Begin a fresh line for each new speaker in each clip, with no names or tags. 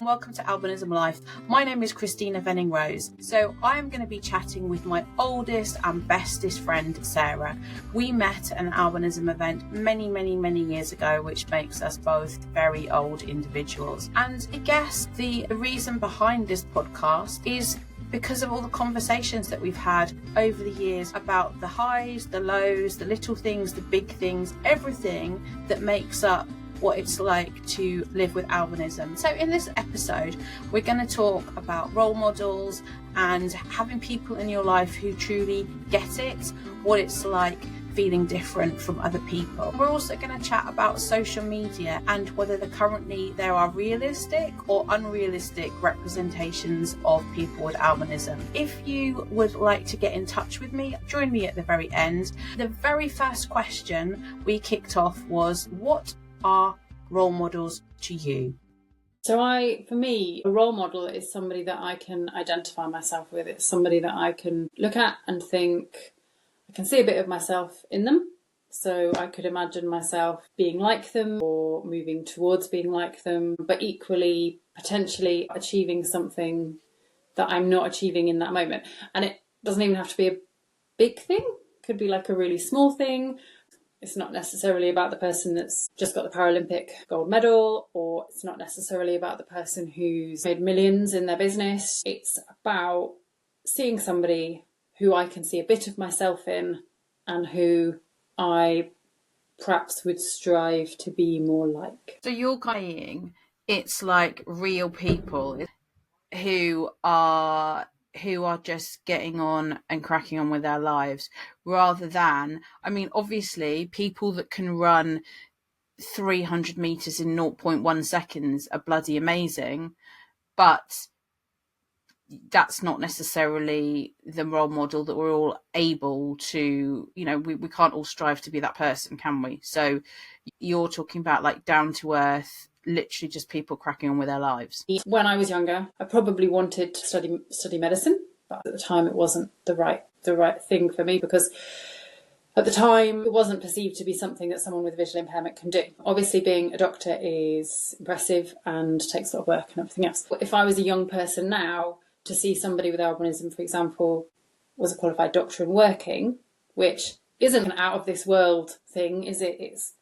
welcome to Albinism Life. My name is Kristina Venning-Rose. So I am going to be chatting with my oldest and bestest friend, Sara. We met at an albinism event many years ago, which makes us both very old individuals. And I guess the reason behind this podcast is because of all the conversations that we've had over the years about the highs, the lows, the little things, the big things, everything that makes up what it's like to live with albinism. So in this episode, we're going to talk about role models and having people in your life who truly get it, what it's like feeling different from other people. We're also going to chat about social media and whether there are realistic or unrealistic representations of people with albinism. If you would like to get in touch with me, join me at the very end. The very first question we kicked off was, what are role models to you?
So for me, a role model is somebody that I can identify myself with. It's somebody that I can look at and think, I can see a bit of myself in them. So I could imagine myself being like them or moving towards being like them, but equally potentially achieving something that I'm not achieving in that moment. And it doesn't even have to be a big thing. It could be like a really small thing. It's not necessarily about the person that's just got the Paralympic gold medal, or it's not necessarily about the person who's made millions in their business. It's about seeing somebody who I can see a bit of myself in and who I perhaps would strive to be more like.
So you're saying it's like real people who are just getting on and cracking on with their lives, rather than, I mean, obviously people that can run 300 meters in 0.1 seconds are bloody amazing, but that's not necessarily the role model that we're all able to, we can't all strive to be that person, can we? So you're talking about like down to earth, literally just people cracking on with their lives.
When I was younger, I probably wanted to study medicine, but at the time it wasn't the right thing for me, because at the time it wasn't perceived to be something that someone with visual impairment can do. Obviously being a doctor is impressive and takes a lot of work and everything else. If I was a young person now, to see somebody with albinism, for example, was a qualified doctor and working, which isn't an out of this world thing, is it? It's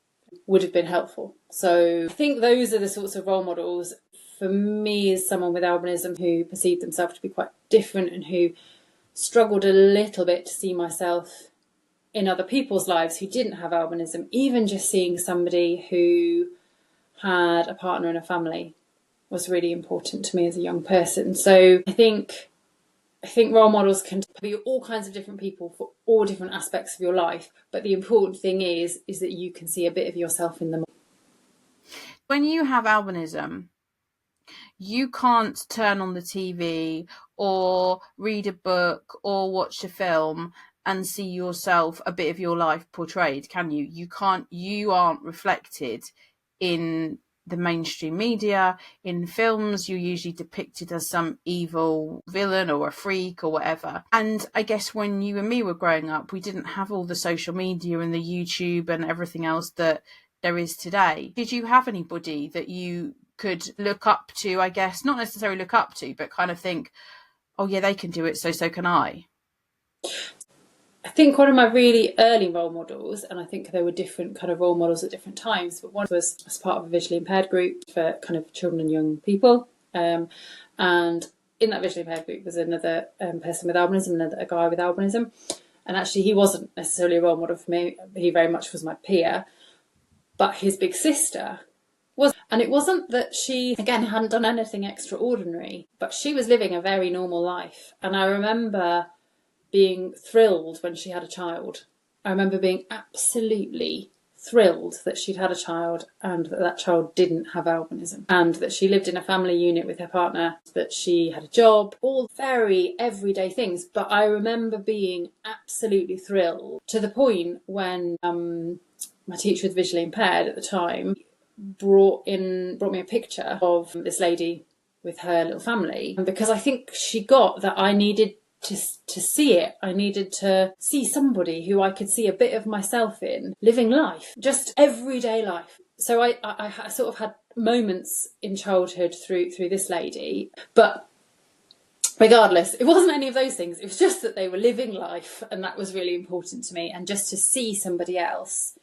would have been helpful. So I think those are the sorts of role models for me, as someone with albinism who perceived themselves to be quite different and who struggled a little bit to see myself in other people's lives who didn't have albinism. Even just seeing somebody who had a partner and a family was really important to me as a young person. So I think role models can be all kinds of different people for all different aspects of your life. But the important thing is that you can see a bit of yourself in them.
When you have albinism, you can't turn on the TV or read a book or watch a film and see yourself, a bit of your life portrayed, can you? You aren't reflected in the mainstream media. In films, you're usually depicted as some evil villain or a freak or whatever. And I guess when you and me were growing up, we didn't have all the social media and the YouTube and everything else that there is today. Did you have anybody that you could look up to, I guess, not necessarily look up to, but kind of think, oh yeah, they can do it, so can I?
I think one of my really early role models, and I think there were different kind of role models at different times, but one was as part of a visually impaired group for kind of children and young people. And in that visually impaired group was another person with albinism, a guy with albinism. And actually he wasn't necessarily a role model for me. He very much was my peer. But his big sister was. And it wasn't that she, again, hadn't done anything extraordinary, but she was living a very normal life. And I remember being thrilled when she had a child. I remember being absolutely thrilled that she'd had a child and that child didn't have albinism, and that she lived in a family unit with her partner, that she had a job, all very everyday things. But I remember being absolutely thrilled, to the point when my teacher was visually impaired at the time brought me a picture of this lady with her little family, because I think she got that I needed to see it. I needed to see somebody who I could see a bit of myself in, living life, just everyday life. So I sort of had moments in childhood through this lady, but regardless, it wasn't any of those things. It was just that they were living life, and that was really important to me. And just to see somebody else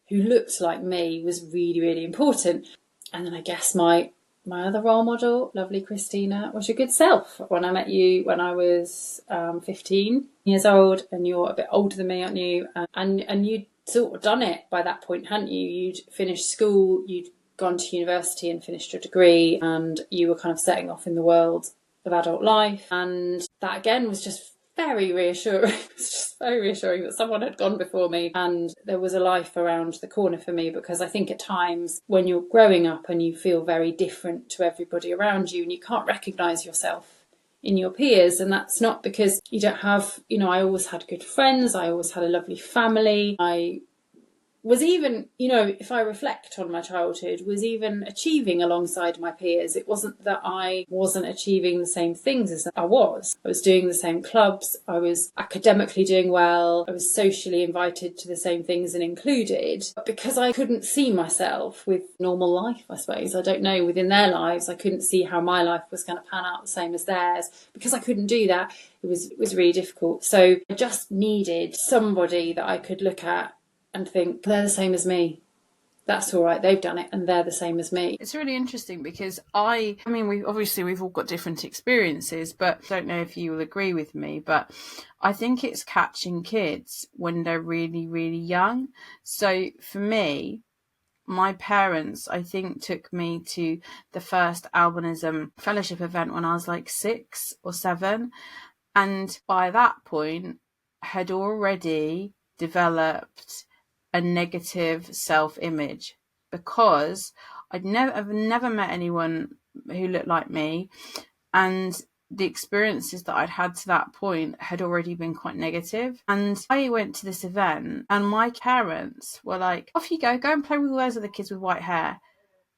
who looked like me was really, really important. And then I guess my other role model, lovely Kristina, was your good self. When I met you when I was 15 years old, and you're a bit older than me, aren't you? And you'd sort of done it by that point, hadn't you? You'd finished school, you'd gone to university and finished your degree, and you were kind of setting off in the world of adult life. And that again was just very reassuring. It was just very reassuring that someone had gone before me and there was a life around the corner for me, because I think at times when you're growing up and you feel very different to everybody around you and you can't recognise yourself in your peers, and that's not because you don't have, I always had good friends, I always had a lovely family, I was even, if I reflect on my childhood, was even achieving alongside my peers. It wasn't that I wasn't achieving the same things as I was. I was doing the same clubs, I was academically doing well, I was socially invited to the same things and included. But because I couldn't see myself with normal life, I suppose, I don't know, within their lives, I couldn't see how my life was going to pan out the same as theirs. Because I couldn't do that, it was really difficult. So I just needed somebody that I could look at and think, they're the same as me. That's all right, they've done it and they're the same as me.
It's really interesting because I mean, we've all got different experiences, but I don't know if you will agree with me, but I think it's catching kids when they're really, really young. So for me, my parents, I think, took me to the first albinism fellowship event when I was like 6 or 7. And by that point, had already developed a negative self-image, because I've never met anyone who looked like me, and the experiences that I'd had to that point had already been quite negative. And I went to this event and my parents were like, off you go and play with all those other kids with white hair.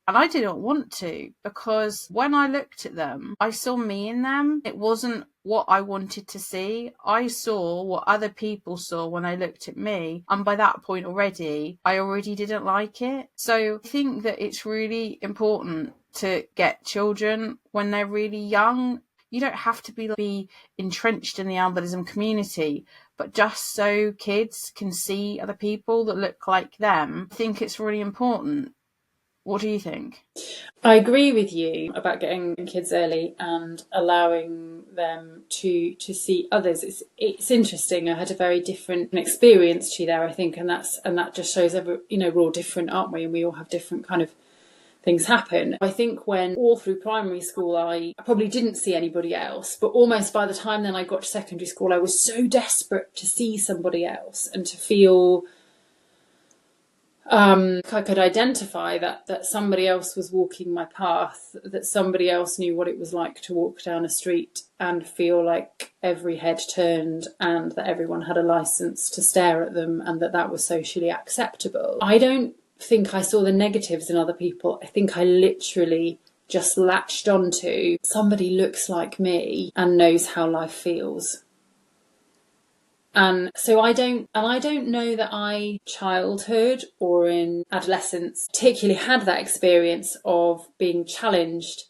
And I didn't want to, because when I looked at them, I saw me in them. It wasn't what I wanted to see. I saw what other people saw when I looked at me. And by that point I already didn't like it. So I think that it's really important to get children when they're really young. You don't have to be entrenched in the albinism community, but just so kids can see other people that look like them, I think it's really important. What do you think?
I agree with you about getting kids early and allowing them to see others. It's interesting. I had a very different experience to you there, I think, and that just shows we're all different, aren't we? And we all have different kind of things happen. I think when all through primary school I probably didn't see anybody else, but almost by the time then I got to secondary school I was so desperate to see somebody else and to feel I could identify that somebody else was walking my path, that somebody else knew what it was like to walk down a street and feel like every head turned and that everyone had a license to stare at them and that was socially acceptable. I don't think I saw the negatives in other people. I think I literally just latched onto somebody looks like me and knows how life feels. And so I don't know that I, childhood or in adolescence, particularly had that experience of being challenged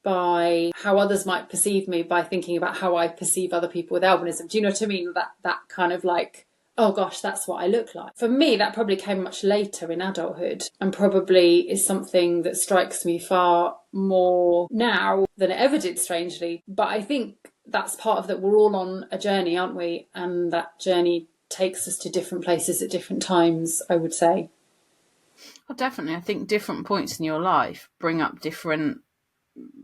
by how others might perceive me by thinking about how I perceive other people with albinism. Do you know what I mean? That kind of like, oh gosh, that's what I look like. For me, that probably came much later in adulthood and probably is something that strikes me far more now than it ever did, strangely. But I think that's part of that. We're all on a journey, aren't we? And that journey takes us to different places at different times, I would say.
Well, definitely. I think different points in your life bring up different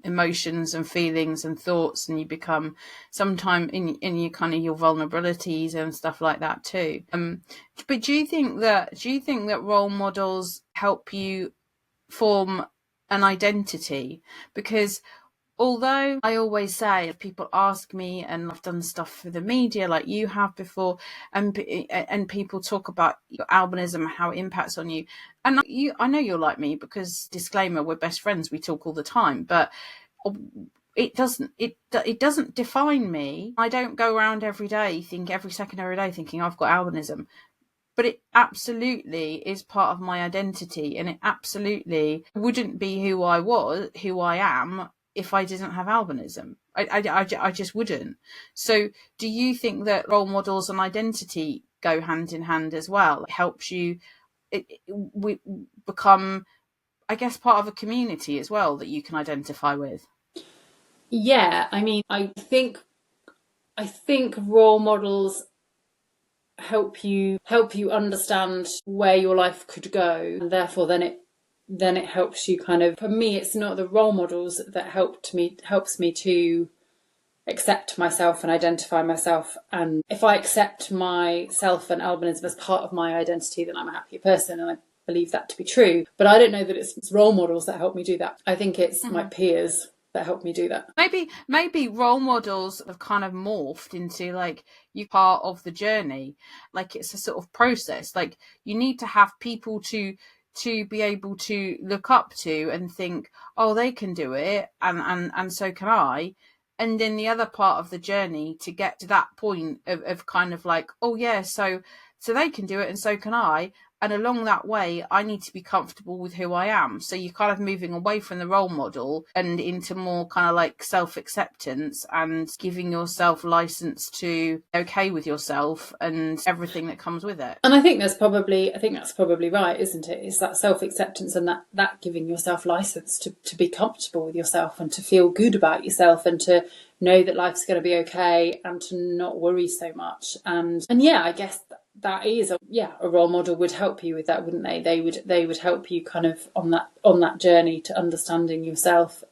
emotions and feelings and thoughts, and you become sometime in your kind of your vulnerabilities and stuff like that too. But do you think that role models help you form an identity? Because although I always say, if people ask me, and I've done stuff for the media like you have before, and people talk about your albinism, how it impacts on you, and I know you're like me, because disclaimer, we're best friends, we talk all the time, but it doesn't define me. I don't go around every second every day thinking I've got albinism. but it absolutely is part of my identity, and it absolutely wouldn't be who I am, if I didn't have albinism. I just wouldn't. So do you think that role models and identity go hand in hand as well? It helps you we become, I guess, part of a community as well that you can identify with.
Yeah, I mean, I think role models help you understand where your life could go, and therefore then it helps you kind of, for me, it's not the role models that helps me to accept myself and identify myself. And if I accept myself and albinism as part of my identity, then I'm a happier person, and I believe that to be true. But I don't know that it's role models that help me do that. I think it's my peers that help me do that.
Maybe role models have kind of morphed into like you part of the journey. Like it's a sort of process. Like you need to have people to be able to look up to and think, oh, they can do it, and so can I. And then the other part of the journey to get to that point of kind of like, oh yeah, so they can do it and so can I. And along that way, I need to be comfortable with who I am. So you're kind of moving away from the role model and into more kind of like self-acceptance and giving yourself license to be okay with yourself and everything that comes with it.
And I think that's probably right, isn't it? It's that self-acceptance and that giving yourself license to be comfortable with yourself and to feel good about yourself and to know that life's going to be okay and to not worry so much. And yeah, I guess that is a role model would help you with that, wouldn't they? They would help you kind of on that journey to understanding yourself,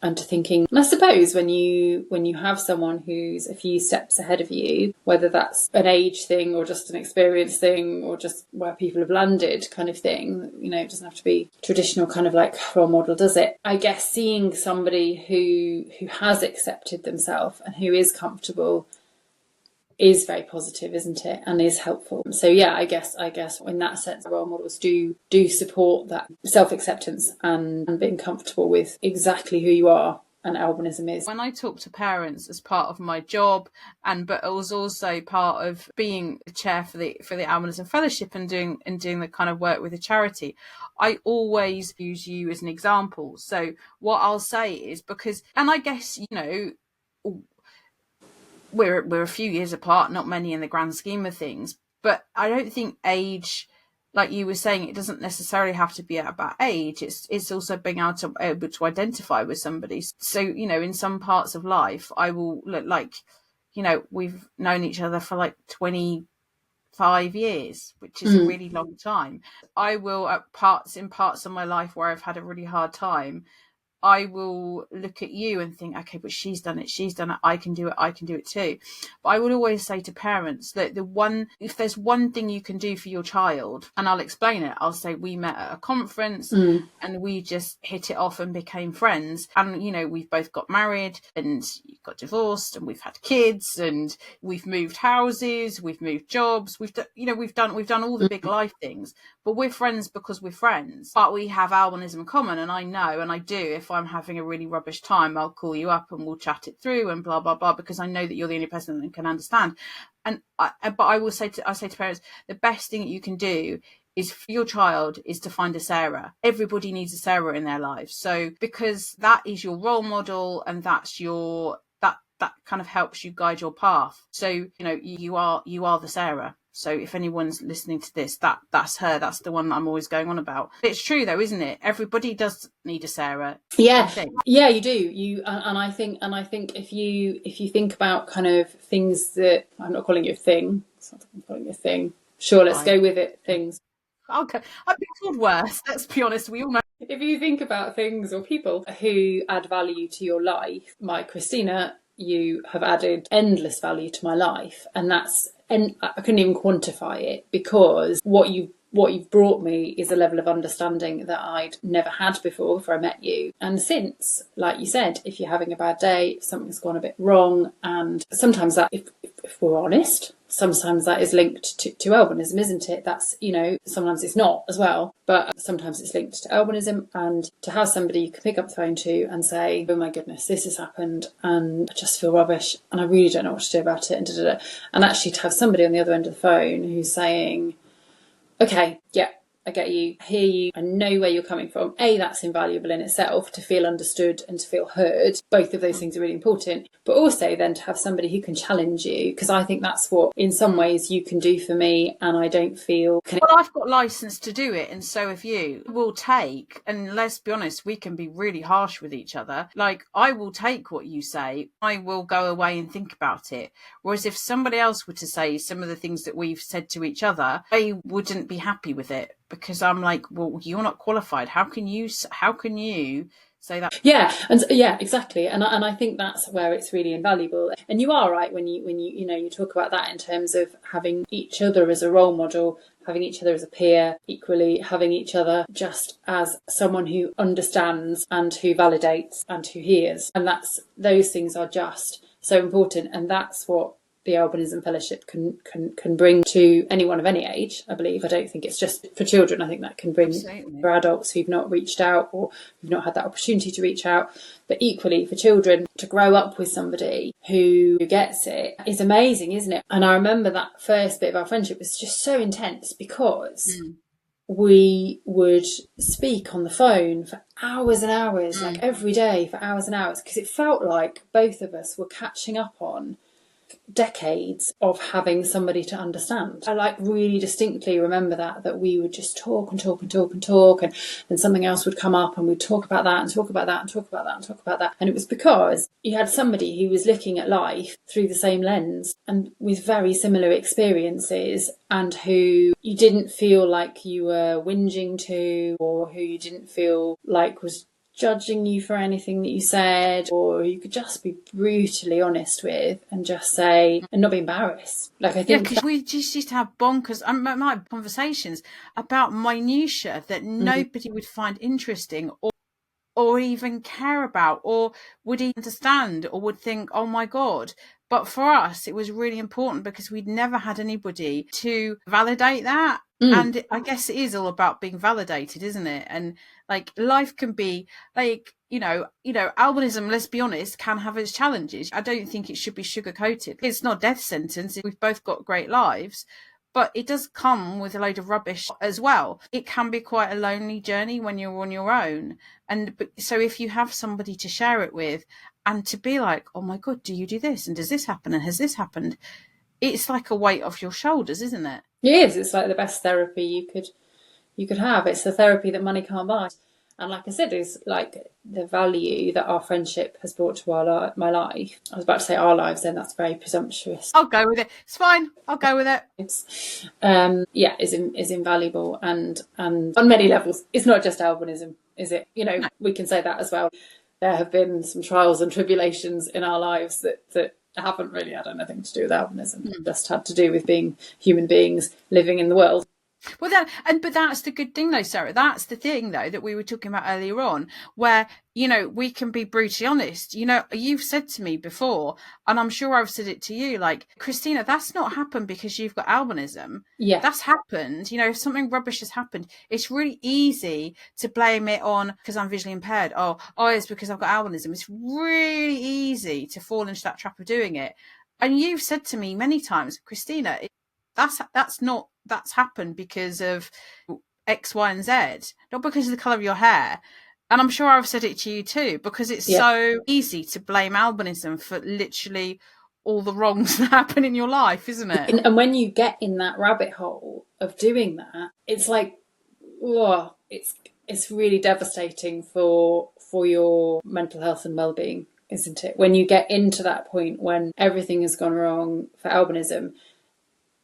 and to thinking. And I suppose when you have someone who's a few steps ahead of you, whether that's an age thing or just an experience thing or just where people have landed kind of thing, it doesn't have to be traditional kind of like role model, does it? I guess seeing somebody who has accepted themselves and who is comfortable is very positive, isn't it? And is helpful. So yeah, I guess in that sense, role models do support that self-acceptance and being comfortable with exactly who you are and albinism is.
When I talk to parents as part of my job, but it was also part of being the chair for the Albinism Fellowship and doing the kind of work with the charity, I always use you as an example. So what I'll say is, because, and I guess, we're a few years apart, not many in the grand scheme of things, but I don't think age, like you were saying, it doesn't necessarily have to be about age. It's also being able to identify with somebody. So, in some parts of life, I will look like, we've known each other for like 25 years, which is a really long time. I will, in parts of my life where I've had a really hard time, I will look at you and think, okay, but she's done it, I can do it too. But I would always say to parents that if there's one thing you can do for your child, and I'll explain it, I'll say we met at a conference and we just hit it off and became friends. And, we've both got married and got divorced and we've had kids and we've moved houses, we've moved jobs, we've done all the big life things, but we're friends because we're friends. But we have albinism in common, and I know, and I do, if I'm having a really rubbish time, I'll call you up and we'll chat it through and blah blah blah, because I know that you're the only person that can understand. But I will say to parents, the best thing that you can do is for your child is to find a Sarah. Everybody needs a Sarah in their life. So because that is your role model, and that's that kind of helps you guide your path. So you are the Sarah. So if anyone's listening to this, that's her. That's the one that I'm always going on about. It's true though, isn't it? Everybody does need a Sarah.
Yeah, you do. And I think if you think about kind of things that, I'm not calling it a thing. I'm calling it a thing. Sure, let's go with it. Things.
Okay, I've been called worse. Let's be honest. We all know.
If you think about things or people who add value to your life, like Kristina, you have added endless value to my life, and I couldn't even quantify it, because what you've brought me is a level of understanding that I'd never had before I met you. And since, like you said, if you're having a bad day, if something's gone a bit wrong, and sometimes that, if we're honest, sometimes that is linked to albinism, isn't it? That's, you know, sometimes it's not as well, but sometimes it's linked to albinism. And to have somebody you can pick up the phone to and say, oh my goodness, this has happened and I just feel rubbish and I really don't know what to do about it, and da, da, da. And actually to have somebody on the other end of the phone who's saying, okay, yeah, I get you, I hear you, I know where you're coming from. That's invaluable in itself, to feel understood and to feel heard. Both of those things are really important. But also then to have somebody who can challenge you, because I think that's what, in some ways, you can do for me, and I don't feel...
Well, I've got license to do it, and so have you. We'll take, and let's be honest, we can be really harsh with each other. Like, I will take what you say, I will go away and think about it. Whereas if somebody else were to say some of the things that we've said to each other, I wouldn't be happy with it. Because I'm like, well, you're not qualified. How can you say that?
Yeah, exactly. And I think that's where it's really invaluable. And you are right when you talk about that in terms of having each other as a role model, having each other as a peer, equally having each other just as someone who understands and who validates and who hears. And those things are just so important. And that's what the Albinism Fellowship can bring to anyone of any age, I believe. I don't think it's just for children. I think that can bring
Absolutely.
for adults who've not reached out or who've not had that opportunity to reach out. But equally for children, to grow up with somebody who gets it is amazing, isn't it? And I remember that first bit of our friendship was just so intense because we would speak on the phone for hours and hours, like every day for hours and hours, because it felt like both of us were catching up on decades of having somebody to understand. I really distinctly remember that we would just talk and talk and talk and talk, and then something else would come up and we'd talk about that and talk about that and talk about that and talk about that. And it was because you had somebody who was looking at life through the same lens and with very similar experiences, and who you didn't feel like you were whinging to, or who you didn't feel like was judging you for anything that you said, or you could just be brutally honest with and just say, and not be embarrassed. Like, I think
because we just used to have bonkers conversations about minutiae that nobody would find interesting or even care about, or would even understand, or would think, oh my God. But for us, it was really important because we'd never had anybody to validate that. And I guess it is all about being validated, isn't it? And like, life can be like, albinism, let's be honest, can have its challenges. I don't think it should be sugar coated. It's not a death sentence. We've both got great lives, but it does come with a load of rubbish as well. It can be quite a lonely journey when you're on your own. So if you have somebody to share it with, and to be like, oh my God, do you do this? And does this happen? And has this happened? It's like a weight off your shoulders, isn't it?
It is. It's like the best therapy you could have. It's the therapy that money can't buy. And like I said, it's like the value that our friendship has brought to my life. I was about to say our lives, then that's very presumptuous.
I'll go with it. It's fine. I'll go with it.
It's is invaluable, and on many levels. It's not just albinism, is it? No. We can say that as well. There have been some trials and tribulations in our lives that haven't really had anything to do with albinism. Just had to do with being human beings living in the world.
Well, but that's the good thing, though, Sarah. That's the thing, though, that we were talking about earlier on, where we can be brutally honest. You've said to me before, and I'm sure I've said it to you, like, Kristina, that's not happened because you've got albinism.
Yeah,
that's happened. If something rubbish has happened, it's really easy to blame it on because I'm visually impaired. Oh, it's because I've got albinism. It's really easy to fall into that trap of doing it. And you've said to me many times, Kristina, that's happened because of X, Y, and Z, not because of the colour of your hair. And I'm sure I've said it to you too, because it's so easy to blame albinism for literally all the wrongs that happen in your life, isn't it?
And when you get in that rabbit hole of doing that, it's like, it's really devastating for your mental health and well-being, isn't it? When you get into that point when everything has gone wrong for albinism,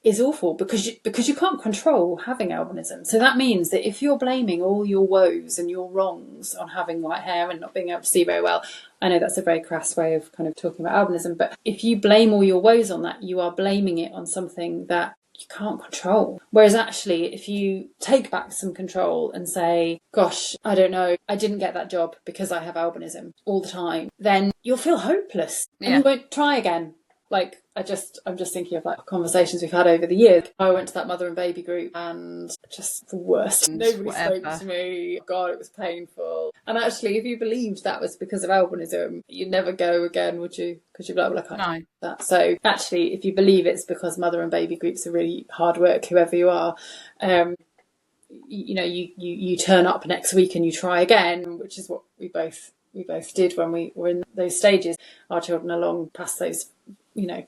is awful because you can't control having albinism. So that means that if you're blaming all your woes and your wrongs on having white hair and not being able to see very well, I know that's a very crass way of kind of talking about albinism, but if you blame all your woes on that, you are blaming it on something that you can't control. Whereas actually, if you take back some control and say, gosh, I don't know, I didn't get that job because I have albinism all the time, then you'll feel hopeless and you won't try again. Like, I'm just thinking of like conversations we've had over the years. I went to that mother and baby group and just the worst. Nobody spoke to me. God, it was painful. And actually, if you believed that was because of albinism, you'd never go again, would you? Because you'd be like, well, I can't do that. So actually, if you believe it's because mother and baby groups are really hard work, whoever you are, you know, you turn up next week and you try again, which is what we both did when we were in those stages. Our children are long past those,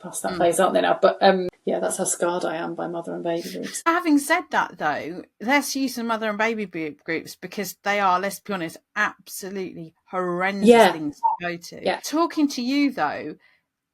past that phase, aren't they now? But yeah, that's how scarred I am by mother and baby groups.
Having said that, though, let's use the mother and baby groups, because they are, let's be honest, absolutely horrendous things to go to. Yeah. Talking to you, though,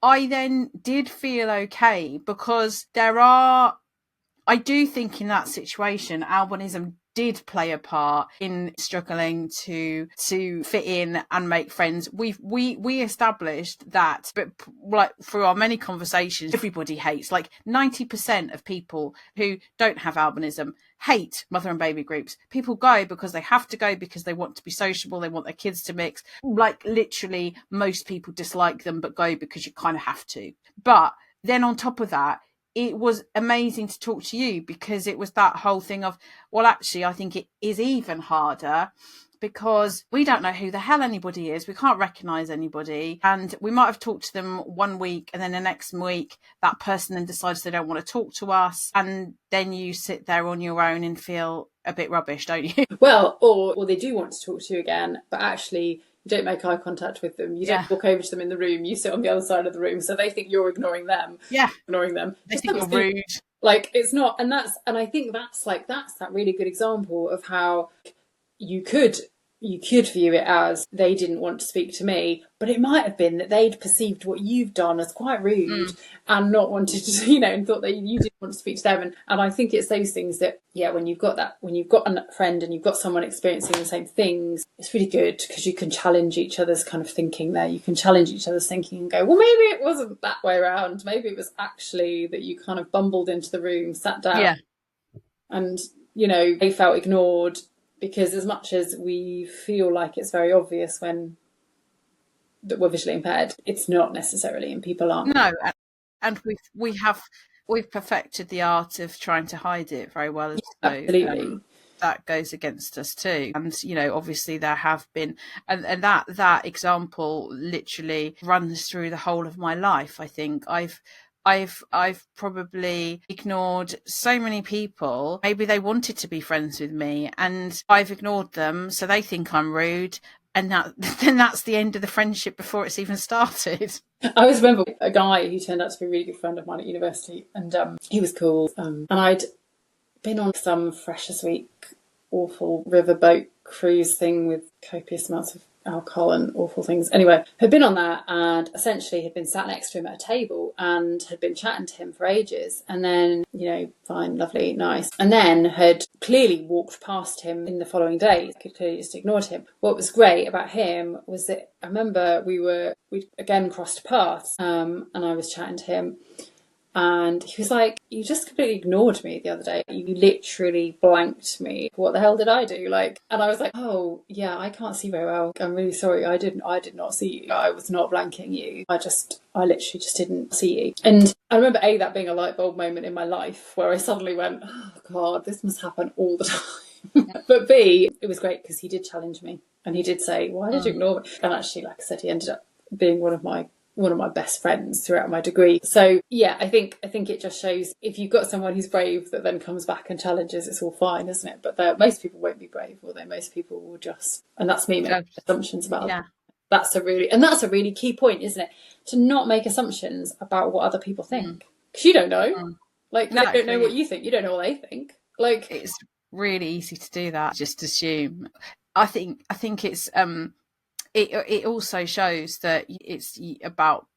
I then did feel okay, because I do think in that situation, albinism did play a part in struggling to fit in and make friends. We established that, but like through our many conversations, everybody hates, like 90% of people who don't have albinism hate mother and baby groups. People go because they have to go, because they want to be sociable, they want their kids to mix. Like literally most people dislike them, but go because you kind of have to. But then on top of that, it was amazing to talk to you, because it was that whole thing of, well, actually, I think it is even harder, because we don't know who the hell anybody is. We can't recognise anybody. And we might have talked to them one week, and then the next week, that person then decides they don't want to talk to us. And then you sit there on your own and feel a bit rubbish, don't you?
Well, or they do want to talk to you again, but actually you don't make eye contact with them. You don't walk over to them in the room. You sit on the other side of the room. So they think you're ignoring them.
Yeah.
Ignoring them.
They think you're rude.
Like, it's not. And I think that's that really good example of how you could view it as they didn't want to speak to me, but it might have been that they'd perceived what you've done as quite rude and not wanted to, and thought that you didn't want to speak to them. And I think it's those things that, when you've got a friend and you've got someone experiencing the same things, it's really good, because you can challenge each other's kind of thinking there. You can challenge each other's thinking and go, well, maybe it wasn't that way around. Maybe it was actually that you kind of bumbled into the room, sat down, and, they felt ignored. Because as much as we feel like it's very obvious when that we're visually impaired, it's not necessarily, and people aren't.
No, and we've perfected the art of trying to hide it very well as well.
Absolutely.
That goes against us too. And obviously there have been, and that example literally runs through the whole of my life. I think I've probably ignored so many people. Maybe they wanted to be friends with me, and I've ignored them, so they think I'm rude, and then that's the end of the friendship before it's even started.
I always remember a guy who turned out to be a really good friend of mine at university, and he was cool. And I'd been on some Freshers Week awful riverboat cruise thing with copious amounts of alcohol and awful things. Anyway, had been on that, and essentially had been sat next to him at a table and had been chatting to him for ages, and then fine, lovely, nice, and then had clearly walked past him in the following days. Could clearly just ignored him. What was great about him was that I remember we'd again crossed paths, and I was chatting to him, and he was like, you just completely ignored me the other day. You literally blanked me. What the hell did I do? And I was like, oh, yeah, I can't see very well. I'm really sorry. I did not see you. I was not blanking you. I literally just didn't see you. And I remember that being a light bulb moment in my life where I suddenly went, oh, God, this must happen all the time. But B, it was great because he did challenge me. And he did say, why did you ignore me? And actually, like I said, he ended up being one of my best friends throughout my degree. So yeah, I think it just shows, if you've got someone who's brave that then comes back and challenges, it's all fine, isn't it? But most people won't be brave, will they? Most people will just, and that's me making assumptions about them. That's a really key point, isn't it? To not make assumptions about what other people think, because you don't know. They don't know what you think. You don't know what they think.
It's really easy to do that. Just assume. I think it's It also shows that it's about,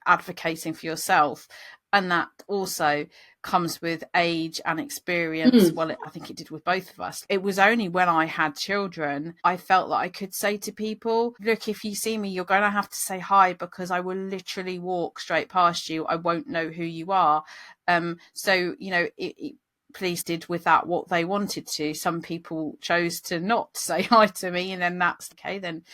advocating for yourself, and that also comes with age and experience. Well, I think it did with both of us. It was only when I had children I felt that I could say to people, look, if you see me, you're going to have to say hi, because I will literally walk straight past you. I won't know who you are. So, police did with that what they wanted to. Some people chose to not say hi to me, and then that's okay. Then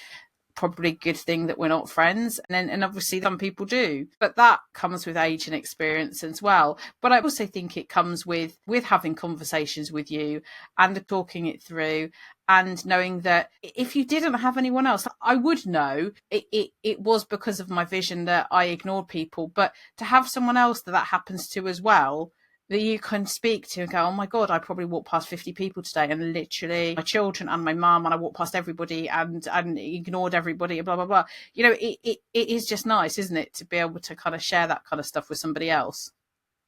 probably a good thing that we're not friends. And obviously some people do, but that comes with age and experience as well. But I also think it comes with having conversations with you and talking it through, and knowing that if you didn't have anyone else, I would know it was because of my vision that I ignored people. But to have someone else that happens to as well, that you can speak to and go, oh my God, I probably walked past 50 people today, and literally my children and my mum, and I walked past everybody and ignored everybody, and blah, blah, blah. You know, it is just nice, isn't it, to be able to kind of share that kind of stuff with somebody else?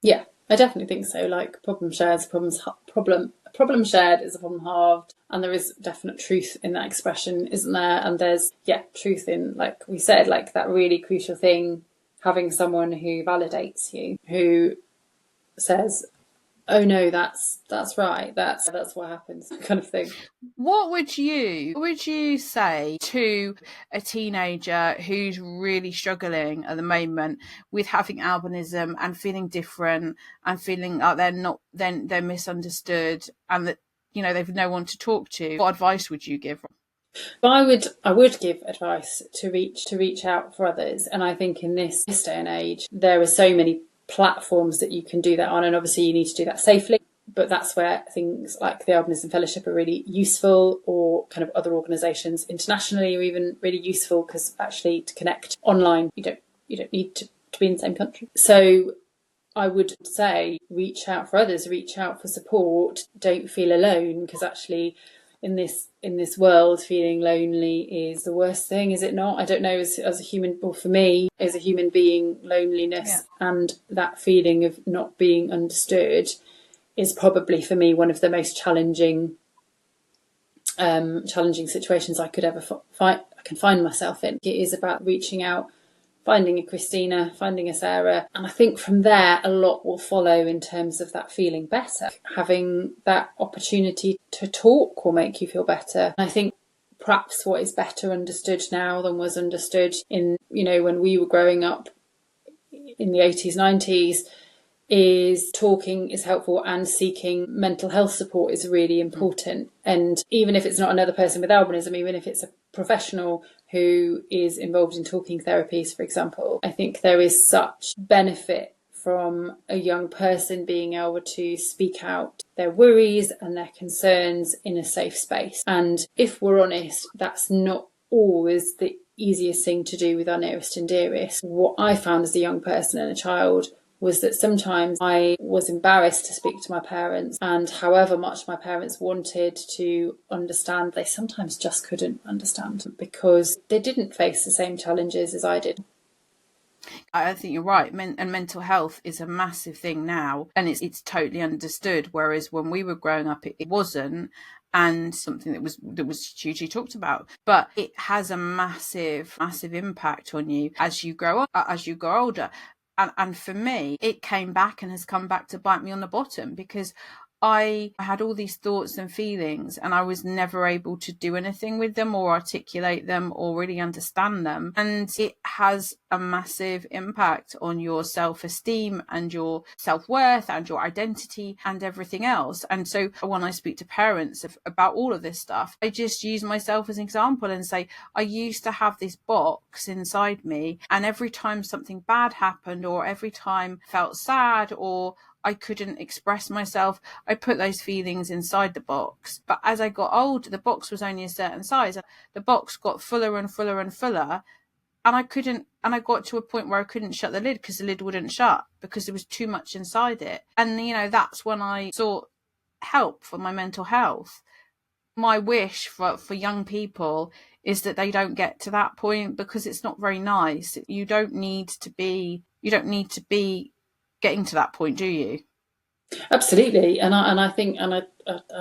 Yeah, I definitely think so. Like, problem shared is a problem shared is a problem halved. And there is definite truth in that expression, isn't there? And there's, truth in, like we said, like that really crucial thing, having someone who validates you, who says, oh no, that's right, that's what happens, kind of thing.
What would you say to a teenager who's really struggling at the moment with having albinism and feeling different and feeling like they're misunderstood, and that, you know, they've no one to talk to? What advice would you give?
I would give advice to reach out for others. And I think in this day and age, there are so many platforms that you can do that on, and obviously you need to do that safely. But that's where things like the Albinism Fellowship are really useful, or kind of other organisations internationally are even really useful, because actually to connect online, you don't need to be in the same country. So I would say reach out for others, reach out for support. Don't feel alone, because actually in this world, feeling lonely is the worst thing, is it not? I don't know, as a human, or for me as a human being, loneliness and that feeling of not being understood is probably for me one of the most challenging situations I could ever find myself in. It is about reaching out, finding a Kristina, finding a Sara. And I think from there, a lot will follow in terms of that feeling better. Having that opportunity to talk will make you feel better. And I think perhaps what is better understood now than was understood in, when we were growing up in the 80s, 90s, is talking is helpful, and seeking mental health support is really important. And even if it's not another person with albinism, even if it's a professional who is involved in talking therapies, for example, I think there is such benefit from a young person being able to speak out their worries and their concerns in a safe space. And if we're honest, that's not always the easiest thing to do with our nearest and dearest. What I found as a young person and a child was that sometimes I was embarrassed to speak to my parents, and however much my parents wanted to understand, they sometimes just couldn't understand, because they didn't face the same challenges as I did.
I think you're right. And mental health is a massive thing now, and it's totally understood. Whereas when we were growing up, it wasn't, and something that was hugely talked about. But it has a massive impact on you as you grow up, as you grow older. And for me, it came back and has come back to bite me on the bottom, because I had all these thoughts and feelings, and I was never able to do anything with them or articulate them or really understand them. And it has a massive impact on your self-esteem and your self-worth and your identity and everything else. And so when I speak to parents about all of this stuff, I just use myself as an example and say, I used to have this box inside me, and every time something bad happened, or every time I felt sad, or I couldn't express myself, I put those feelings inside the box. But as I got older, the box was only a certain size. The box got fuller and fuller and fuller. And I got to a point where I couldn't shut the lid, because the lid wouldn't shut, because there was too much inside it. And, that's when I sought help for my mental health. My wish for young people is that they don't get to that point, because it's not very nice. You don't need to be getting to that point, do you?
Absolutely, and I think, and I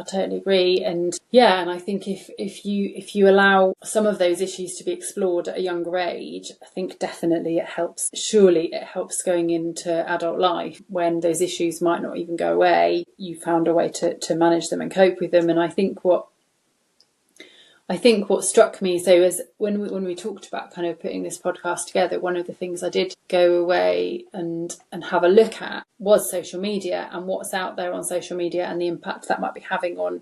totally agree. And I think if you allow some of those issues to be explored at a younger age, I think definitely it helps. Surely it helps going into adult life, when those issues might not even go away. You found a way to manage them and cope with them. And I think what struck me, so as when we talked about kind of putting this podcast together, one of the things I did go away and have a look at was social media, and what's out there on social media, and the impact that might be having on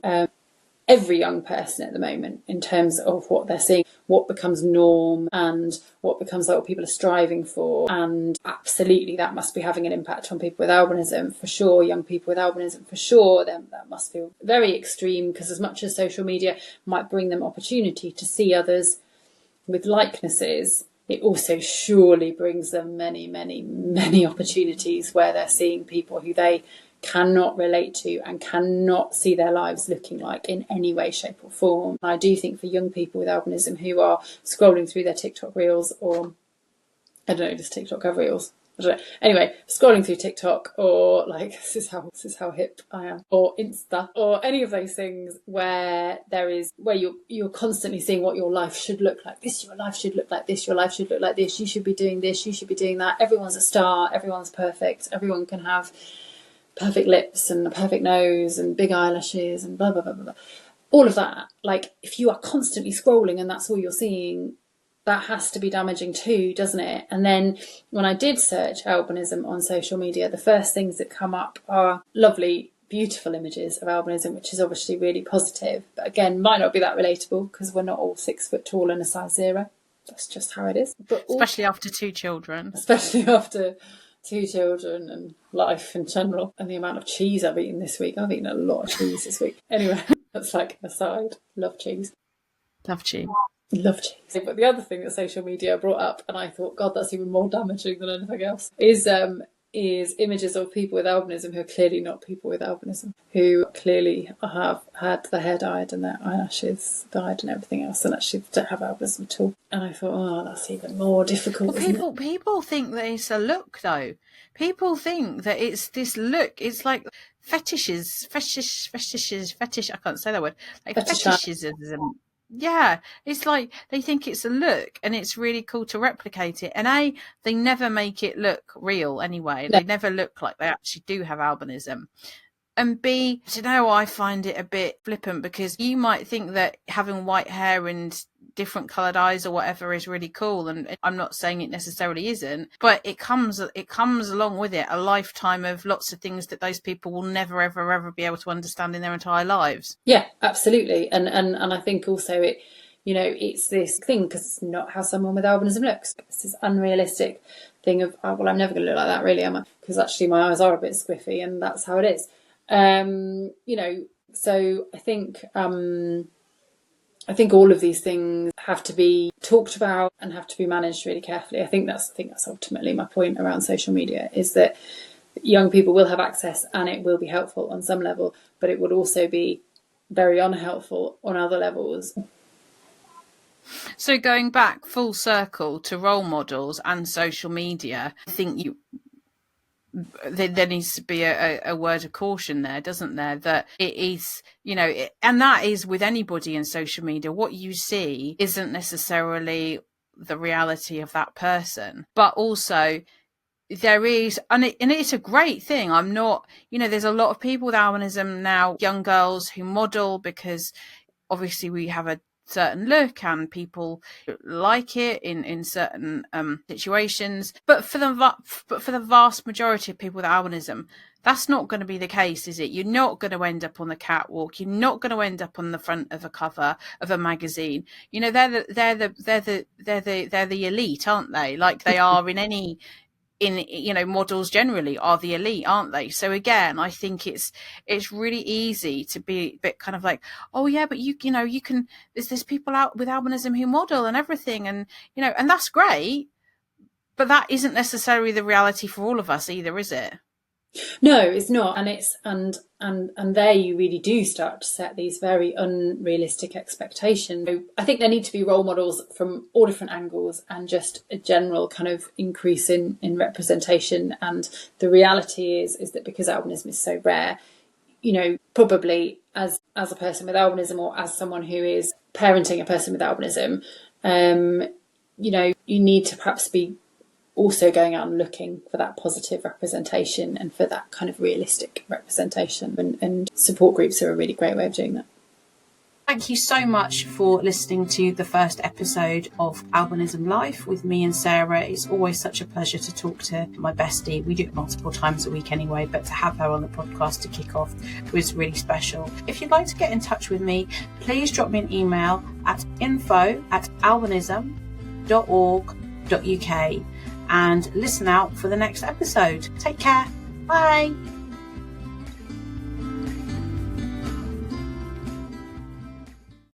every young person at the moment in terms of what they're seeing, what becomes norm and what becomes like what people are striving for. And absolutely that must be having an impact on people with albinism, for sure. Young people with albinism, for sure. Then that must feel very extreme, because as much as social media might bring them opportunity to see others with likenesses, it also surely brings them many, many, many opportunities where they're seeing people who they cannot relate to and cannot see their lives looking like in any way, shape or form. And I do think for young people with albinism who are scrolling through their TikTok reels, or I don't know, does TikTok have reels? I don't know. Anyway, scrolling through TikTok, or like this is how hip I am, or Insta, or any of those things where you're constantly seeing what your life should look like. Your life should look like this. Your life should look like this. You should be doing this. You should be doing that. Everyone's a star. Everyone's perfect. Everyone can have perfect lips and a perfect nose and big eyelashes and blah, blah, blah, blah, blah. All of that. Like, if you are constantly scrolling and that's all you're seeing, that has to be damaging too, doesn't it? And then when I did search albinism on social media, the first things that come up are lovely, beautiful images of albinism, which is obviously really positive. But again, might not be that relatable because we're not all 6 foot tall and a size 0. That's just how it is. But
especially after 2 children.
Especially after 2 children and life in general, and the amount of cheese I've eaten this week. I've eaten a lot of cheese this week. Anyway, that's like an aside. Love cheese.
Love cheese.
Love cheese. But the other thing that social media brought up, and I thought, God, that's even more damaging than anything else, is images of people with albinism who are clearly not people with albinism, who clearly have had their hair dyed and their eyelashes dyed and everything else, and actually don't have albinism at all. And I thought, oh, that's even more difficult.
Well, people think that it's a look, though. People think that it's this look. It's like fetish. I can't say that word. Like fetishism. Yeah, it's like they think it's a look, and it's really cool to replicate it. And they never make it look real anyway. No. They never look like they actually do have albinism. And B, I find it a bit flippant, because you might think that having white hair and different coloured eyes or whatever is really cool, and I'm not saying it necessarily isn't, but it comes along with it a lifetime of lots of things that those people will never ever be able to understand in their entire lives.
Yeah, absolutely. And I think also it's this thing, because it's not how someone with albinism looks. It's this unrealistic thing of, oh, well, I'm never going to look like that, really, am I? Because actually my eyes are a bit squiffy, and that's how it is. So I think all of these things have to be talked about and have to be managed really carefully. I think that's ultimately my point around social media, is that young people will have access and it will be helpful on some level, but it would also be very unhelpful on other levels.
So going back full circle to role models and social media, I think there needs to be a word of caution there, doesn't there? That it is, and that is with anybody in social media. What you see isn't necessarily the reality of that person, but also there is, and it's a great thing. I'm not, there's a lot of people with albinism now, young girls who model, because obviously we have a certain look and people like it in certain situations, but for the vast majority of people with albinism, that's not going to be the case, is it? You're not going to end up on the catwalk. You're not going to end up on the front of a cover of a magazine. They're the elite, aren't they? Like they are models generally are the elite, aren't they? So again, I think it's really easy to be a bit kind of like, oh yeah, but you can, there's people out with albinism who model and everything, and and that's great, but that isn't necessarily the reality for all of us either, is it?
No, it's not. And there you really do start to set these very unrealistic expectations. So I think there need to be role models from all different angles, and just a general kind of increase in representation. And the reality is that because albinism is so rare, probably as a person with albinism, or as someone who is parenting a person with albinism, you need to perhaps be also going out and looking for that positive representation and for that kind of realistic representation, and support groups are a really great way of doing that.
Thank you so much for listening to the first episode of Albinism Life with me and Sarah. It's always such a pleasure to talk to my bestie. We do it multiple times a week anyway, but to have her on the podcast to kick off was really special. If you'd like to get in touch with me, please drop me an email at info@albinism.org.uk and listen out for the next episode. Take care. Bye.